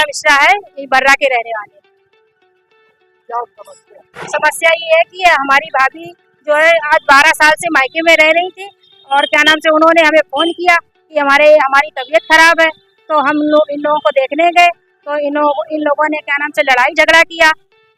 मिश्रा है, ये बर्रा के रहने वाले। क्या समस्या? समस्या ये है कि हमारी भाभी जो है आज 12 साल से मायके में रह रही थी और क्या नाम से उन्होंने हमें फोन किया कि हमारी तबीयत खराब है, तो हम लोग इन लोगों को देखने गए तो इन लोगों ने क्या नाम से लड़ाई झगड़ा किया।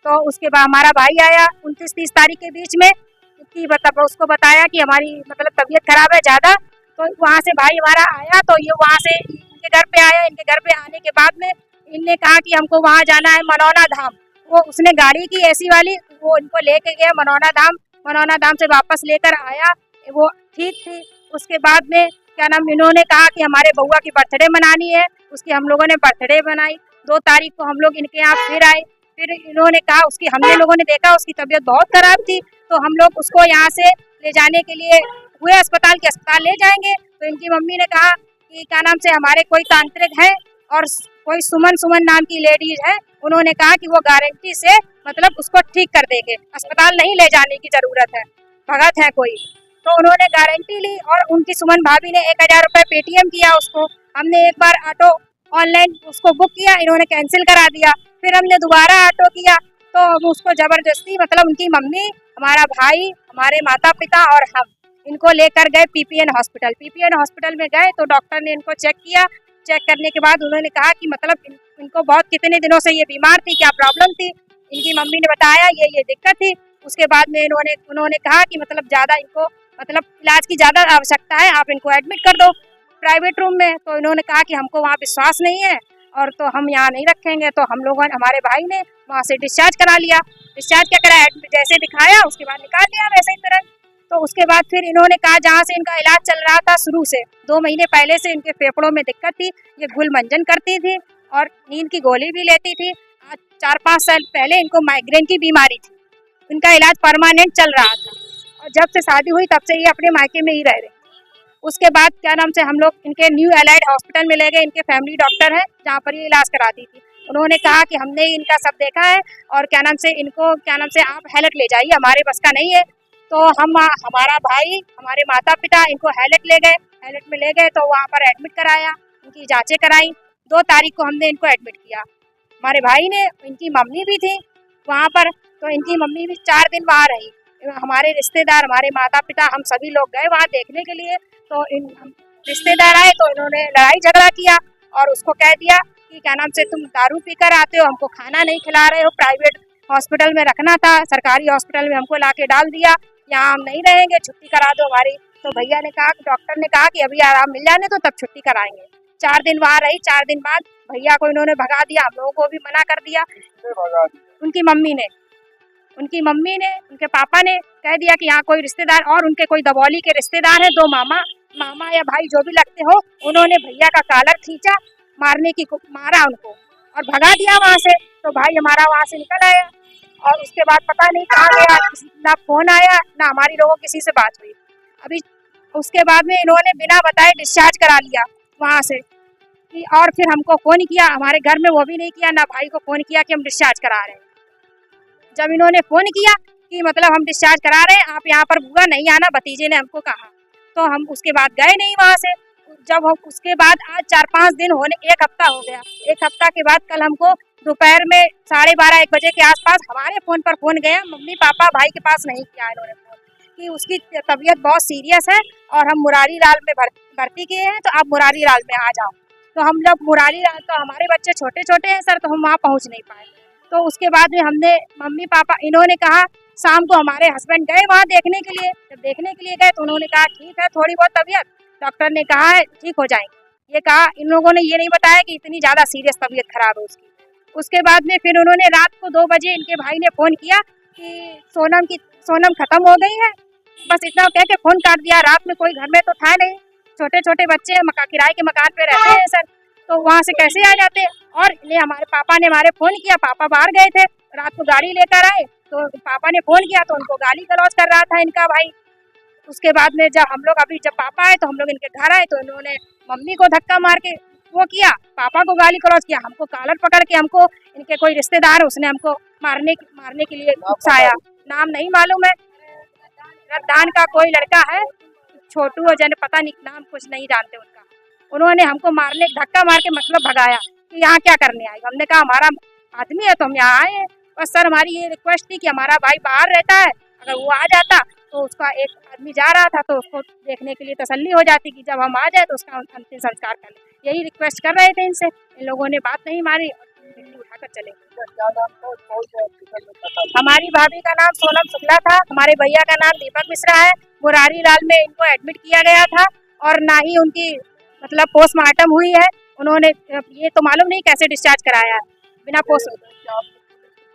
तो उसके बाद हमारा भाई आया 29-30 तारीख के बीच में कि मतलब उसको बताया कि हमारी मतलब तबीयत खराब है ज़्यादा। तो वहाँ से भाई हमारा आया तो ये वहाँ से इनके घर पे आया। इनके घर पे आने के बाद में इनने कहा कि हमको वहाँ जाना है मनौना धाम। वो उसने गाड़ी की एसी वाली वो इनको लेके गया मनौना धाम से वापस लेकर आया, वो ठीक थी। उसके बाद में क्या नाम इन्होंने कहा कि हमारे बउआ की बर्थडे मनानी है, उसकी हम लोगों ने बर्थडे बनाई। 2 तारीख को हम लोग इनके यहाँ फिर आए, फिर इन्होंने कहा हमने लोगों ने देखा उसकी तबीयत बहुत खराब थी, तो हम लोग उसको यहाँ से ले जाने के लिए हुए अस्पताल ले जाएंगे। तो इनकी मम्मी ने कहा कि क्या नाम से हमारे कोई तांत्रिक है और कोई सुमन नाम की लेडीज है, उन्होंने कहा कि वो गारंटी से मतलब उसको ठीक कर देंगे, अस्पताल नहीं ले जाने की जरूरत है, भगत है कोई। तो उन्होंने गारंटी ली और उनकी सुमन भाभी ने 1000 रुपये पेटीएम किया उसको। हमने एक बार ऑटो ऑनलाइन उसको बुक किया, इन्होंने कैंसिल करा दिया। फिर हमने दोबारा ऑटो किया तो उसको जबरदस्ती मतलब उनकी मम्मी, हमारा भाई, हमारे माता पिता और हम इनको लेकर गए पीपीएन हॉस्पिटल में गए तो डॉक्टर ने इनको चेक किया। चेक करने के बाद उन्होंने कहा कि मतलब इनको बहुत कितने दिनों से ये बीमार थी, क्या प्रॉब्लम थी। इनकी मम्मी ने बताया ये दिक्कत थी। उसके बाद में उन्होंने कहा कि मतलब ज़्यादा इनको मतलब इलाज की ज़्यादा आवश्यकता है, आप इनको एडमिट कर दो प्राइवेट रूम में। तो इन्होंने कहा कि हमको वहाँ विश्वास नहीं है और तो हम यहाँ नहीं रखेंगे। तो हम लोगों ने, हमारे भाई ने वहाँ से डिस्चार्ज करा लिया। डिस्चार्ज क्या करा, जैसे दिखाया उसके बाद निकाल लिया वैसे ही तरह। तो उसके बाद फिर इन्होंने कहा जहाँ से इनका इलाज चल रहा था शुरू से 2 महीने पहले से इनके फेफड़ों में दिक्कत थी, ये घुल मंजन करती थी और नींद की गोली भी लेती थी। आज 4-5 साल पहले इनको माइग्रेन की बीमारी थी, इनका इलाज परमानेंट चल रहा था और जब से शादी हुई तब से ये अपने मायके में ही रह रहे। उसके बाद क्या नाम से हम लोग इनके न्यू एलाइड हॉस्पिटल में ले गए, इनके फैमिली डॉक्टर हैं जहाँ पर ये इलाज कराती थी। उन्होंने कहा कि हमने इनका सब देखा है और क्या नाम से इनको क्या नाम से आप हैलट ले जाइए, हमारे बस का नहीं है। तो हमारा भाई, हमारे माता पिता इनको हैलट में ले गए तो वहाँ पर एडमिट कराया, उनकी जांचें कराई। 2 तारीख को हमने इनको एडमिट किया। हमारे भाई ने, इनकी मम्मी भी थी वहाँ पर, तो इनकी मम्मी भी 4 दिन वहाँ रही। हमारे रिश्तेदार, हमारे माता पिता, हम सभी लोग गए वहाँ देखने के लिए। तो रिश्तेदार आए तो इन्होंने लड़ाई झगड़ा किया और उसको कह दिया कि क्या नाम से तुम दारू पीकर आते हो, हमको खाना नहीं खिला रहे हो, प्राइवेट हॉस्पिटल में रखना था, सरकारी हॉस्पिटल में हमको लाके डाल दिया, यहाँ हम नहीं रहेंगे, छुट्टी करा दो हमारी। तो भैया ने कहा, डॉक्टर ने कहा कि अभी आराम मिल जाने तो तब छुट्टी कराएंगे। 4 दिन वहाँ रही। 4 दिन बाद भैया को इन्होंने भगा दिया, हम लोगों को भी मना कर दिया। उनकी मम्मी ने, उनके पापा ने कह दिया कि यहाँ कोई रिश्तेदार और उनके कोई दबौली के रिश्तेदार है, 2 मामा या भाई जो भी लगते हो, उन्होंने भैया का कॉलर खींचा, मारा उनको और भगा दिया वहाँ से। तो भाई हमारा वहाँ से निकल आया और उसके बाद पता नहीं कहाँ गया, ना फोन आया ना हमारी लोगों किसी से बात हुई। अभी उसके बाद में इन्होंने बिना बताए डिस्चार्ज करा लिया वहाँ से और फिर हमको फ़ोन किया, हमारे घर में वो भी नहीं किया, ना भाई को फ़ोन किया कि हम डिस्चार्ज करा रहे हैं। जब इन्होंने फ़ोन किया कि मतलब हम डिस्चार्ज करा रहे हैं, आप यहाँ पर बुआ नहीं आना, भतीजे ने हमको कहा, तो हम उसके बाद गए नहीं वहाँ से। जब हम उसके बाद आज 4-5 दिन होने, 1 हफ्ता हो गया। 1 हफ्ता के बाद कल हमको दोपहर में 12:30-1 बजे के आसपास हमारे फ़ोन पर फ़ोन गया, मम्मी पापा भाई के पास नहीं किया इन्होंने फ़ोन, कि उसकी तबीयत बहुत सीरियस है और हम मुरारी लाल में भर्ती किए हैं, तो आप मुरारी लाल में आ जाओ। तो हम जब मुरारी लाल, तो हमारे बच्चे छोटे हैं सर, तो हम वहाँ पहुँच नहीं पाए। तो उसके बाद में हमने मम्मी पापा, इन्होंने कहा शाम को हमारे हस्बैंड गए वहाँ देखने के लिए। जब देखने के लिए गए तो उन्होंने कहा ठीक है, थोड़ी बहुत तबीयत, डॉक्टर ने कहा है ठीक हो जाएंगे। ये कहा, इन लोगों ने ये नहीं बताया कि इतनी ज़्यादा सीरियस तबीयत खराब है उसकी। उसके बाद में फिर उन्होंने रात को 2 बजे इनके भाई ने फ़ोन किया कि सोनम खत्म हो गई है, बस इतना कह के फ़ोन काट दिया। रात में कोई घर में तो था नहीं, छोटे बच्चे हैं, किराए के मकान पे रहते हैं सर, तो वहाँ से कैसे आ जाते। और हमारे पापा ने हमारे फ़ोन किया, पापा बाहर गए थे, रात को गाड़ी लेकर आए तो पापा ने फ़ोन किया तो उनको गाली गलौज कर रहा था इनका भाई। उसके बाद में जब पापा आए तो हम लोग इनके घर आए तो इन्होंने मम्मी को धक्का मार के वो किया, पापा को गाली गलौज किया, हमको कॉलर पकड़ के, हमको इनके कोई रिश्तेदार है उसने हमको मारने के लिए उकसाया। नाम नहीं मालूम है, रद्दान का कोई लड़का है, छोटू और जन पता नहीं नाम कुछ नहीं जानते उनका। उन्होंने हमको धक्का मार के मतलब भगाया। कि यहाँ क्या करने आए। हमने कहा हमारा आदमी है तो हम यहाँ आए हैं। बस सर हमारी ये रिक्वेस्ट थी कि हमारा भाई बाहर रहता है, अगर वो आ जाता तो उसका एक आदमी जा रहा था तो उसको देखने के लिए तसल्ली हो जाती कि जब हम आ जाए तो उसका अंतिम संस्कार कर ले। यही रिक्वेस्ट कर रहे थे इनसे, इन लोगों ने बात नहीं मानी और मिट्टी उठाकर चले गए। क्या नाम था? कौन से हॉस्पिटल में था? हमारी भाभी का नाम सोनम शुक्ला था, हमारे भैया का नाम दीपक मिश्रा है। मुरारी लाल में इनको एडमिट किया गया था और ना ही उनकी मतलब पोस्टमार्टम हुई है। उन्होंने ये तो मालूम नहीं कैसे डिस्चार्ज कराया है बिना पोस्ट। क्या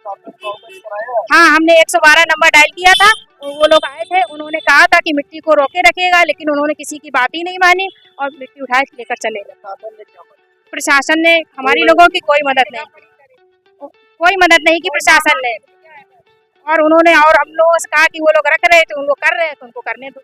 आपने गवर्नमेंट कराया? हाँ, हमने 112 नंबर डायल किया था, वो लोग आए थे, उन्होंने कहा था कि मिट्टी को रोके रखिएगा, लेकिन उन्होंने किसी की बात ही नहीं मानी और मिट्टी उठा के लेकर चले गए। प्रशासन ने क्या मदद? प्रशासन ने हमारी लोगों की कोई मदद नहीं की, कोई मदद नहीं की प्रशासन ने। और उन्होंने और हम लोगों से कहा कि वो लोग रख रहे थे, उनको कर रहे हैं तो उनको करने दो।